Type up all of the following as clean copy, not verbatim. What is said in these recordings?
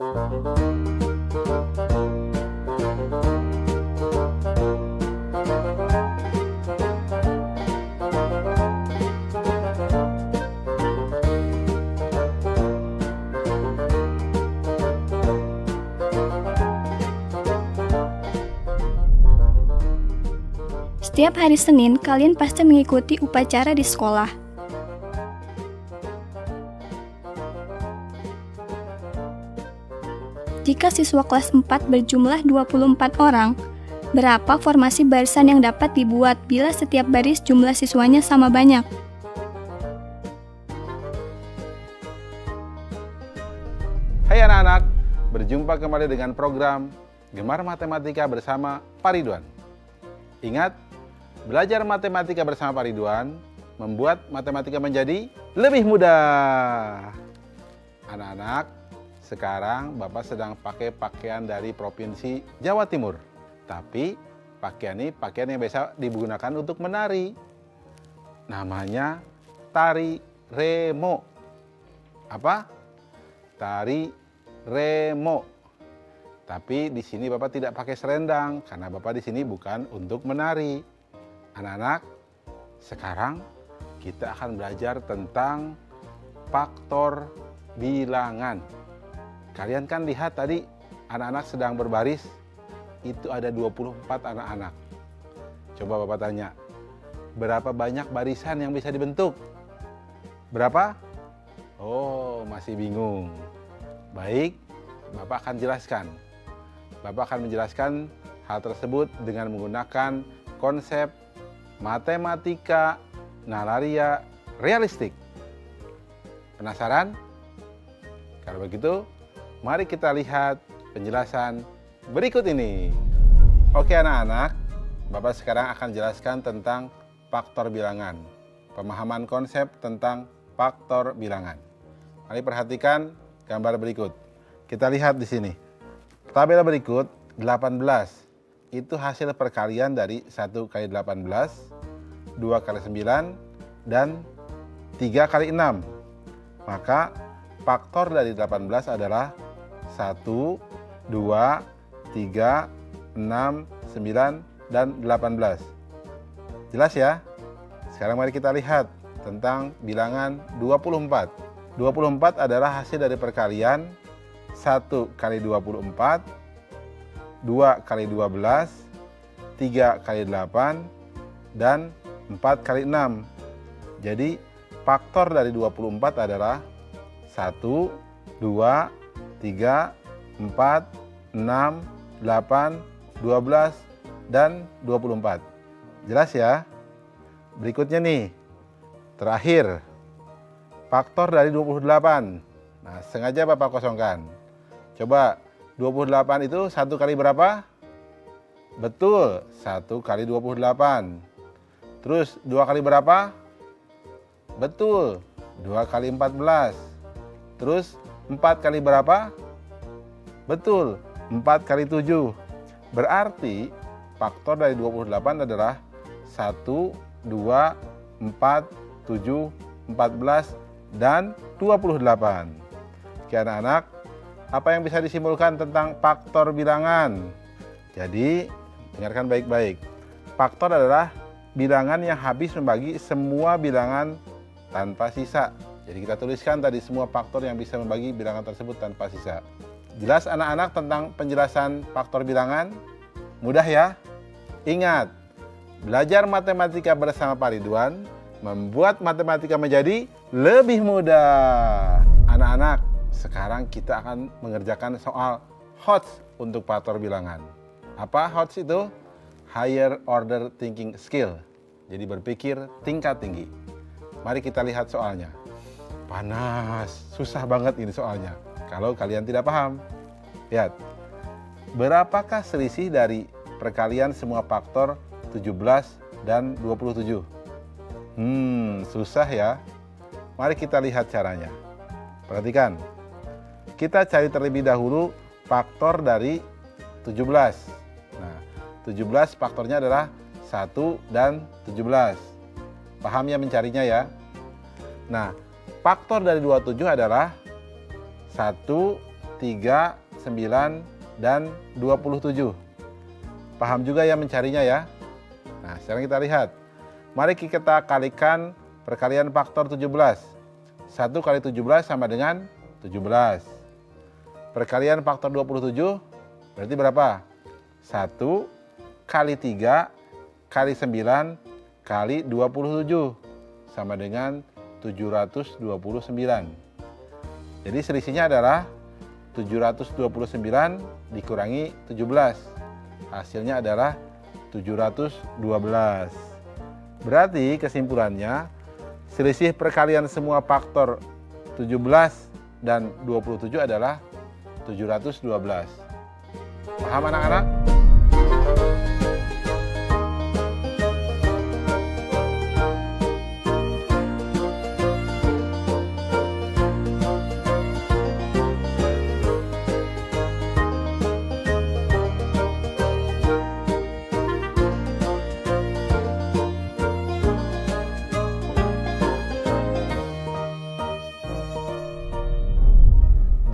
Setiap hari Senin, kalian pasti mengikuti upacara di sekolah. Jika siswa kelas 4 berjumlah 24 orang, berapa formasi barisan yang dapat dibuat bila setiap baris jumlah siswanya sama banyak? Hai anak-anak, berjumpa kembali dengan program Gemar Matematika bersama Pak Ridwan. Ingat, belajar matematika bersama Pak Ridwan membuat matematika menjadi lebih mudah. Anak-anak, sekarang Bapak sedang pakai pakaian dari Provinsi Jawa Timur. Tapi pakaian ini pakaian yang biasa digunakan untuk menari. Namanya tari remo. Apa? Tari remo. Tapi di sini Bapak tidak pakai selendang karena Bapak di sini bukan untuk menari. Anak-anak, sekarang kita akan belajar tentang faktor bilangan. Kalian kan lihat tadi anak-anak sedang berbaris, itu ada 24 anak-anak. Coba Bapak tanya, berapa banyak barisan yang bisa dibentuk? Berapa? Oh, masih bingung. Baik, Bapak akan jelaskan. Bapak akan menjelaskan hal tersebut dengan menggunakan konsep matematika nalaria realistik. Penasaran? Kalau begitu, mari kita lihat penjelasan berikut ini. Oke anak-anak, Bapak sekarang akan jelaskan tentang faktor bilangan. Pemahaman konsep tentang faktor bilangan. Mari perhatikan gambar berikut. Kita lihat di sini. Tabel berikut 18. Itu hasil perkalian dari 1 kali 18, 2 kali 9, dan 3 kali 6. Maka faktor dari 18 adalah 1, 2, 3, 6, 9, dan 18. Jelas ya? Sekarang mari kita lihat tentang bilangan 24. 24 adalah hasil dari perkalian 1 kali 24, 2 kali 12, 3 kali 8, dan 4 kali 6. Jadi faktor dari 24 adalah 1, 2, 3, 4, 6, 8, 12, dan 24. Jelas ya? Berikutnya nih, terakhir, faktor dari 28. Nah, sengaja Bapak kosongkan. Coba 28 itu 1 kali berapa? Betul, 1 kali 28. Terus 2 kali berapa? Betul, 2 kali 14. Terus 4 kali berapa? Betul, 4 kali 7. Berarti faktor dari 28 adalah 1, 2, 4, 7, 14, dan 28. Oke anak-anak, apa yang bisa disimpulkan tentang faktor bilangan? Jadi, dengarkan baik-baik. Faktor adalah bilangan yang habis membagi semua bilangan tanpa sisa. Jadi kita tuliskan tadi semua faktor yang bisa membagi bilangan tersebut tanpa sisa. Jelas anak-anak tentang penjelasan faktor bilangan? Mudah ya? Ingat, belajar matematika bersama Pak Ridwan membuat matematika menjadi lebih mudah. Anak-anak, sekarang kita akan mengerjakan soal HOTS untuk faktor bilangan. Apa HOTS itu? Higher Order Thinking Skill. Jadi berpikir tingkat tinggi. Mari kita lihat soalnya. Panas, susah banget ini soalnya. Kalau kalian tidak paham. Lihat. Berapakah selisih dari perkalian semua faktor 17 dan 27? Susah ya. Mari kita lihat caranya. Perhatikan. Kita cari terlebih dahulu faktor dari 17. Nah, 17 faktornya adalah 1 dan 17. Paham ya mencarinya ya? Nah, faktor dari 27 adalah 1, 3, 9, dan 27. Paham juga ya mencarinya ya? Nah, sekarang kita lihat. Mari kita kalikan perkalian faktor 17. 1 kali 17 sama dengan 17. Perkalian faktor 27 berarti berapa? 1 kali 3 kali 9 kali 27 sama dengan 729. Jadi selisihnya adalah 729 dikurangi 17. Hasilnya adalah 712. Berarti kesimpulannya selisih perkalian semua faktor 17 dan 27 adalah 712. Paham anak-anak?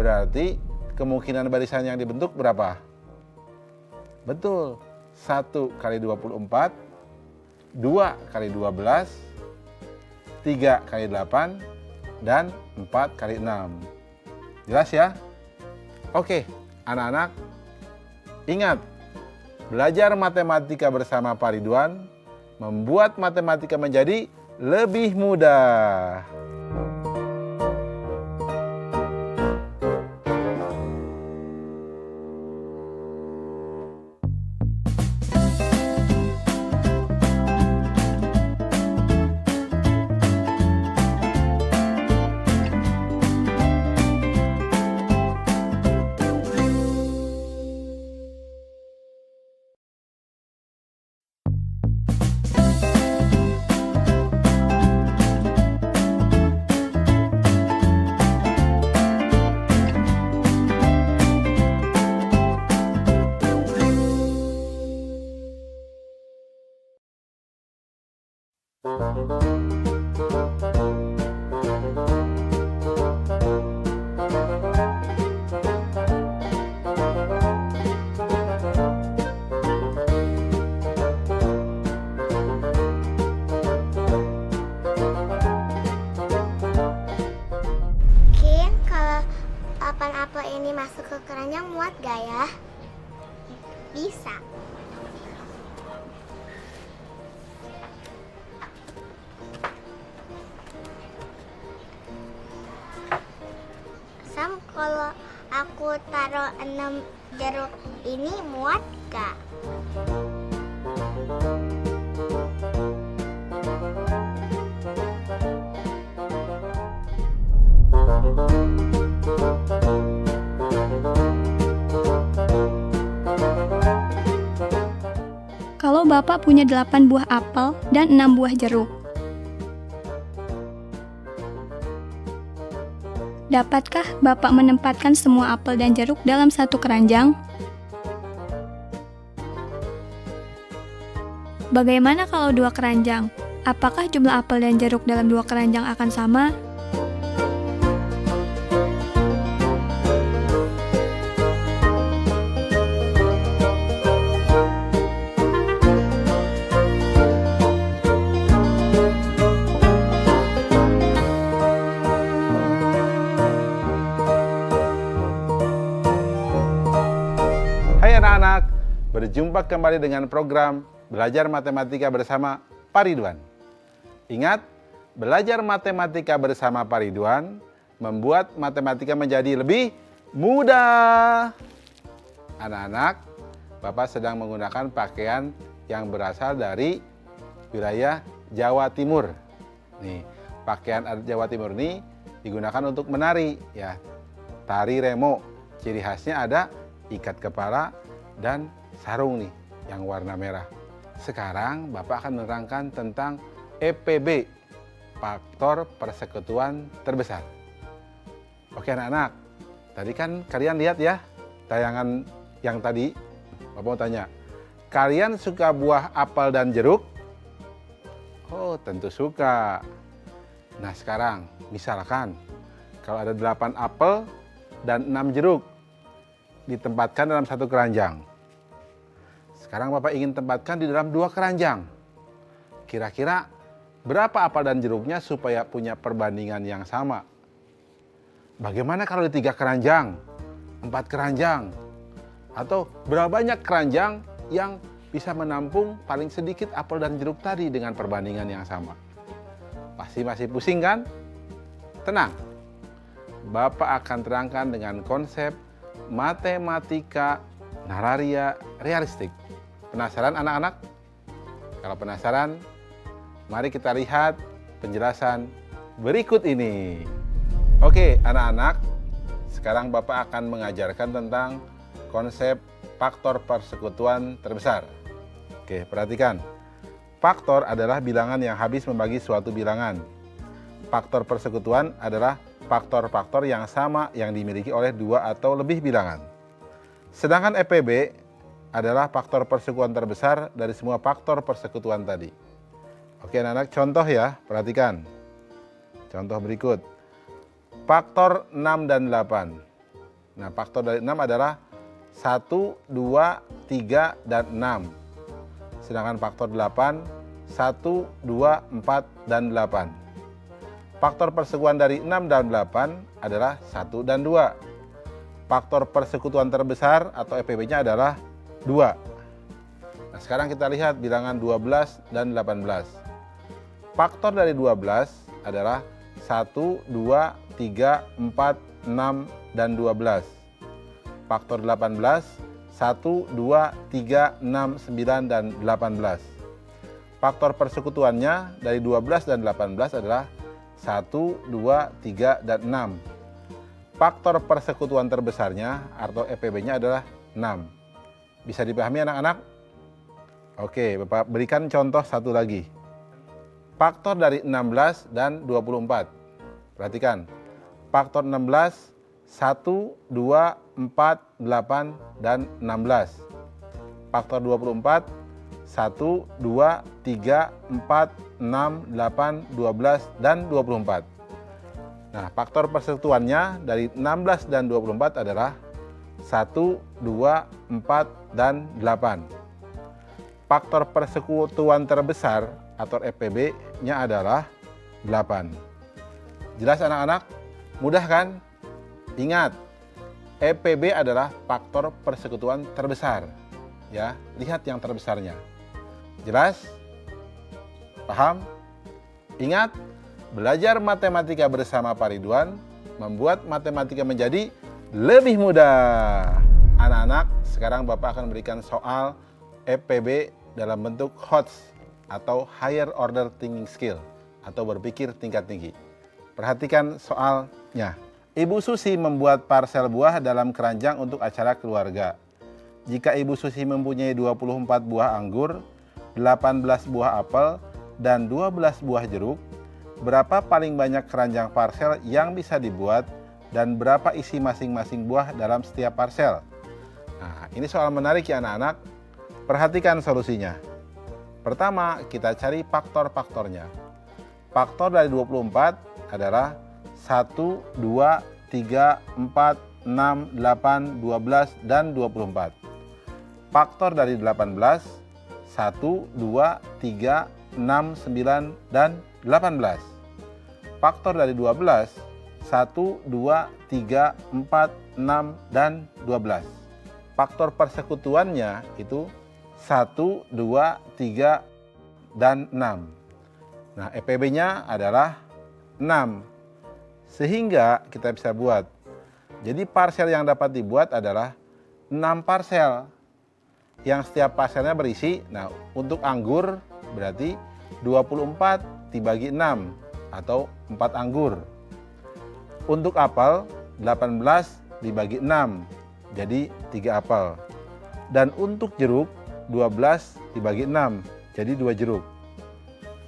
Berarti kemungkinan barisan yang dibentuk berapa? Betul, 1 kali 24, 2 kali 12, 3 kali 8, dan 4 kali 6. Jelas ya? Oke, anak-anak, ingat, belajar matematika bersama Pak Ridwan membuat matematika menjadi lebih mudah. Kin, kalau papan apel ini masuk ke keranjang muat gak ya? Bisa. Sam, kalau aku taruh 6 jeruk ini muat gak? Kalau Bapak punya 8 buah apel dan 6 buah jeruk, dapatkah Bapak menempatkan semua apel dan jeruk dalam satu keranjang? Bagaimana kalau 2 keranjang? Apakah jumlah apel dan jeruk dalam 2 keranjang akan sama? Hai anak-anak, berjumpa kembali dengan program Belajar Matematika bersama Pak Ridwan. Ingat, belajar matematika bersama Pak Ridwan membuat matematika menjadi lebih mudah. Anak-anak, Bapak sedang menggunakan pakaian yang berasal dari wilayah Jawa Timur. Nih, pakaian adat Jawa Timur ini digunakan untuk menari, ya. Tari remo, ciri khasnya ada ikat kepala dan sarung nih yang warna merah. Sekarang Bapak akan menerangkan tentang EPB, faktor persekutuan terbesar. Oke anak-anak, tadi kan kalian lihat ya tayangan yang tadi. Bapak mau tanya, kalian suka buah apel dan jeruk? Oh, tentu suka. Nah sekarang, misalkan kalau ada 8 apel dan 6 jeruk, ditempatkan dalam satu keranjang. Sekarang Bapak ingin tempatkan di dalam 2 keranjang. Kira-kira berapa apel dan jeruknya supaya punya perbandingan yang sama? Bagaimana kalau di 3 keranjang, 4 keranjang? Atau berapa banyak keranjang yang bisa menampung paling sedikit apel dan jeruk tadi dengan perbandingan yang sama? Pasti masih pusing kan? Tenang, Bapak akan terangkan dengan konsep matematika nararia realistik. Penasaran anak-anak? Kalau penasaran, mari kita lihat penjelasan berikut ini. Oke, anak-anak, sekarang Bapak akan mengajarkan tentang konsep faktor persekutuan terbesar. Oke, perhatikan. Faktor adalah bilangan yang habis membagi suatu bilangan. Faktor persekutuan adalah faktor-faktor yang sama yang dimiliki oleh 2 atau lebih bilangan. Sedangkan EPB adalah faktor persekutuan terbesar dari semua faktor persekutuan tadi. Oke anak-anak, contoh ya, perhatikan. Contoh berikut. Faktor 6 dan 8. Nah, faktor dari 6 adalah 1, 2, 3, dan 6. Sedangkan faktor 8, 1, 2, 4, dan 8. Faktor persekutuan dari 6 dan 8 adalah 1 dan 2. Faktor persekutuan terbesar atau EPB-nya adalah 2. Nah, sekarang kita lihat bilangan 12 dan 18. Faktor dari 12 adalah 1, 2, 3, 4, 6, dan 12. Faktor 18, 1, 2, 3, 6, 9, dan 18. Faktor persekutuannya dari 12 dan 18 adalah 1, 2, 3, dan 6. Faktor persekutuan terbesarnya atau EPB-nya adalah 6. Bisa dipahami anak-anak? Oke, Bapak berikan contoh satu lagi. Faktor dari 16 dan 24. Perhatikan. Faktor 16, 1, 2, 4, 8, dan 16. Faktor 24, 1, 2, 3, 4, 6, 8, 12, dan 24. Nah, faktor persekutuannya dari 16 dan 24 adalah 1, 2, 4, dan 8. Faktor persekutuan terbesar atau EPB-nya adalah 8. Jelas anak-anak? Mudah kan? Ingat, EPB adalah faktor persekutuan terbesar. Ya, lihat yang terbesarnya. Jelas? Paham? Ingat, belajar matematika bersama Pak Ridwan membuat matematika menjadi lebih mudah. Anak-anak, sekarang Bapak akan berikan soal EPB dalam bentuk HOTS atau Higher Order Thinking Skill atau berpikir tingkat tinggi. Perhatikan soalnya. Ibu Susi membuat parsel buah dalam keranjang untuk acara keluarga. Jika Ibu Susi mempunyai 24 buah anggur, 18 buah apel, dan 12 buah jeruk, berapa paling banyak keranjang parsel yang bisa dibuat dan berapa isi masing-masing buah dalam setiap parsel? Nah, ini soal menarik ya anak-anak. Perhatikan solusinya. Pertama, kita cari faktor-faktornya. Faktor dari 24 adalah 1, 2, 3, 4, 6, 8, 12, dan 24. Faktor dari 18, 1, 2, 3, 6, 9, dan 18. Faktor dari 12, 1, 2, 3, 4, 6, dan 12. Faktor persekutuannya itu 1, 2, 3, dan 6. Nah, EPB-nya adalah 6. Sehingga kita bisa buat. Jadi parsel yang dapat dibuat adalah 6 parsel. Yang setiap parselnya berisi, nah untuk anggur berarti 24 dibagi 6 atau 4 anggur. Untuk apel 18 dibagi 6, jadi 3 apel. Dan untuk jeruk 12 dibagi 6, jadi 2 jeruk.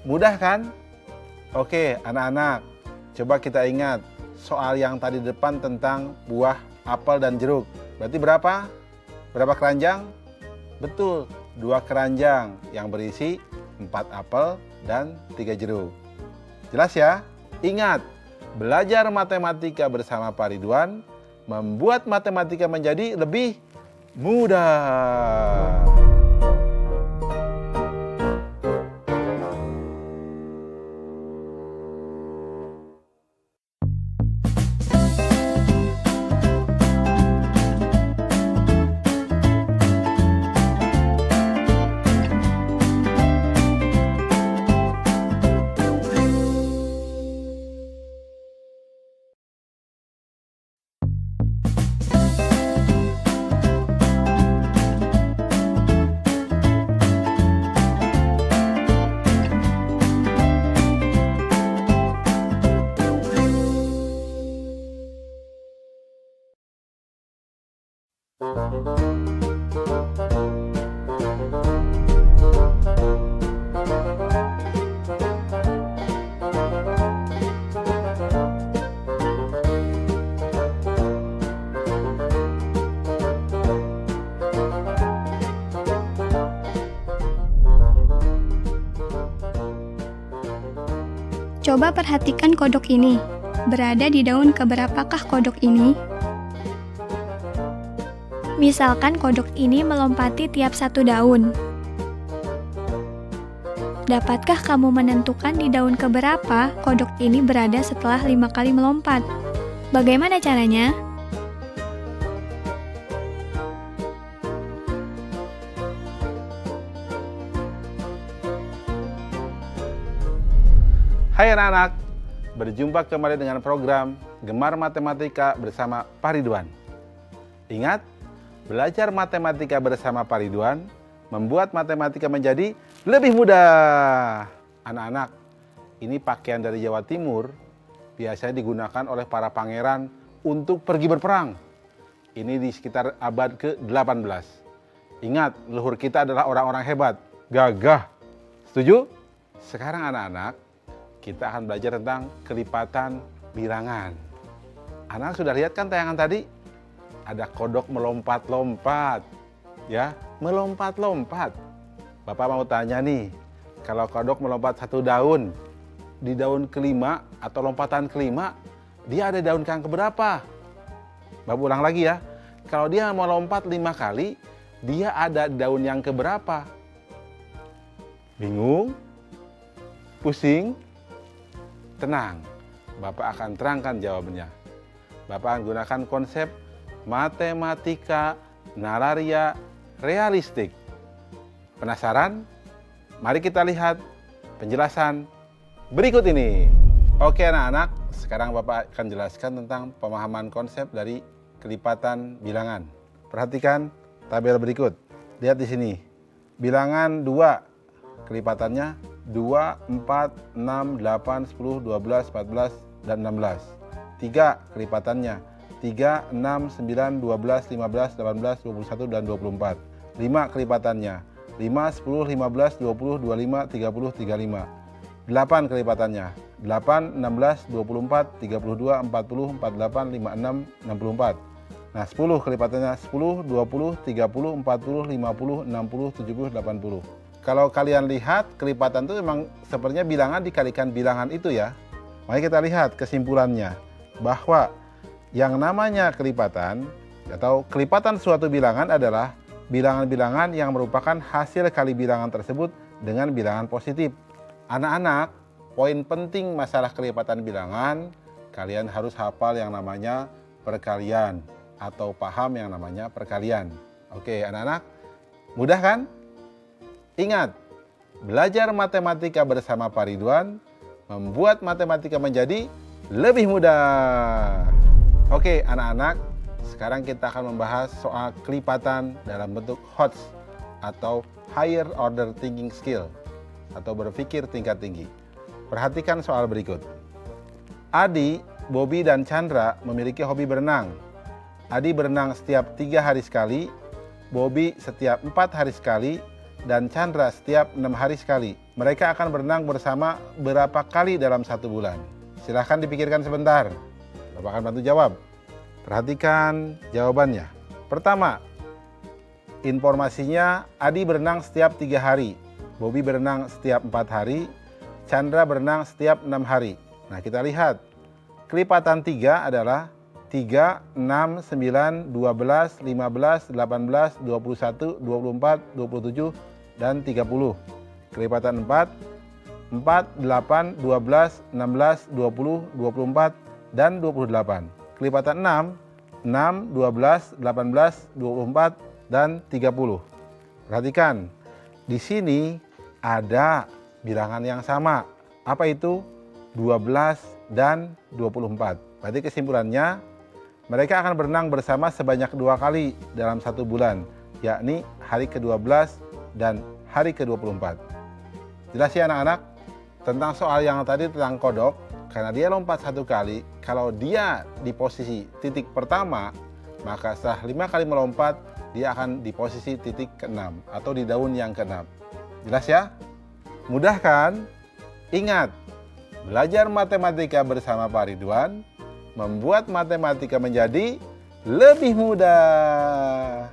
Mudah kan? Oke anak-anak, coba kita ingat soal yang tadi depan tentang buah, apel, dan jeruk. Berarti berapa? Berapa keranjang? Betul, 2 keranjang yang berisi 4 apel dan 3 jeruk. Jelas ya? Ingat, belajar matematika bersama Pak Ridwan membuat matematika menjadi lebih mudah. Coba perhatikan kodok ini. Berada di daun keberapakah kodok ini? Misalkan kodok ini melompati tiap satu daun. Dapatkah kamu menentukan di daun keberapa kodok ini berada setelah 5 kali melompat? Bagaimana caranya? Hai anak-anak, berjumpa kembali dengan program Gemar Matematika bersama Pak Ridwan. Ingat, belajar matematika bersama Pak Ridwan membuat matematika menjadi lebih mudah. Anak-anak, ini pakaian dari Jawa Timur biasanya digunakan oleh para pangeran untuk pergi berperang. Ini di sekitar abad ke-18. Ingat, leluhur kita adalah orang-orang hebat, gagah. Setuju? Sekarang anak-anak, kita akan belajar tentang kelipatan bilangan. Anak sudah lihat kan tayangan tadi? Ada kodok melompat-lompat. Ya, melompat-lompat. Bapak mau tanya nih, kalau kodok melompat satu daun, di daun kelima atau lompatan kelima, dia ada daun yang keberapa? Bapak ulang lagi ya. Kalau dia mau lompat 5 kali, dia ada daun yang keberapa? Bingung? Pusing? Tenang, Bapak akan terangkan jawabannya. Bapak akan gunakan konsep matematika nalaria realistik. Penasaran? Mari kita lihat penjelasan berikut ini. Oke anak-anak, sekarang Bapak akan jelaskan tentang pemahaman konsep dari kelipatan bilangan. Perhatikan tabel berikut. Lihat di sini. Bilangan 2, kelipatannya 2, 4, 6, 8, 10, 12, 14, dan 16. 3 kelipatannya 3, 6, 9, 12, 15, 18, 21, dan 24. 5 kelipatannya 5, 10, 15, 20, 25, 30, 35. 8 kelipatannya 8, 16, 24, 32, 40, 48, 56, 64. Nah 10 kelipatannya 10, 20, 30, 40, 50, 60, 70, 80. Kalau kalian lihat, kelipatan itu memang sepertinya bilangan dikalikan bilangan itu ya. Mari kita lihat kesimpulannya. Bahwa yang namanya kelipatan, atau kelipatan suatu bilangan adalah bilangan-bilangan yang merupakan hasil kali bilangan tersebut dengan bilangan positif. Anak-anak, poin penting masalah kelipatan bilangan, kalian harus hafal yang namanya perkalian, atau paham yang namanya perkalian. Oke anak-anak, mudah kan? Ingat, belajar matematika bersama Pak Ridwan membuat matematika menjadi lebih mudah. Oke anak-anak, sekarang kita akan membahas soal kelipatan dalam bentuk HOTS atau Higher Order Thinking Skill atau berpikir tingkat tinggi. Perhatikan soal berikut. Adi, Bobby, dan Chandra memiliki hobi berenang. Adi berenang setiap 3 hari sekali, Bobby setiap 4 hari sekali, dan Chandra setiap 6 hari sekali. Mereka akan berenang bersama berapa kali dalam 1 bulan? Silahkan dipikirkan sebentar. Bapak akan bantu jawab. Perhatikan jawabannya. Pertama, informasinya Adi berenang setiap 3 hari, Bobby berenang setiap 4 hari, Chandra berenang setiap 6 hari. Nah kita lihat, kelipatan 3 adalah 3, 6, 9, 12, 15, 18, 21, 24, 27, dan 30. Kelipatan 4, 8, 12, 16, 20, 24, dan 28. Kelipatan 6, 12, 18, 24, dan 30. Perhatikan, di sini ada bilangan yang sama. Apa itu? 12 dan 24. Berarti kesimpulannya, mereka akan berenang bersama sebanyak 2 kali dalam 1 bulan, yakni hari ke-12 dan hari ke-24. Jelas ya anak-anak? Tentang soal yang tadi tentang kodok, karena dia lompat 1 kali, kalau dia di posisi titik pertama, maka setelah 5 kali melompat, dia akan di posisi titik ke-6 atau di daun yang ke-6. Jelas ya? Mudah kan? Ingat, belajar matematika bersama Pak Ridwan membuat matematika menjadi lebih mudah.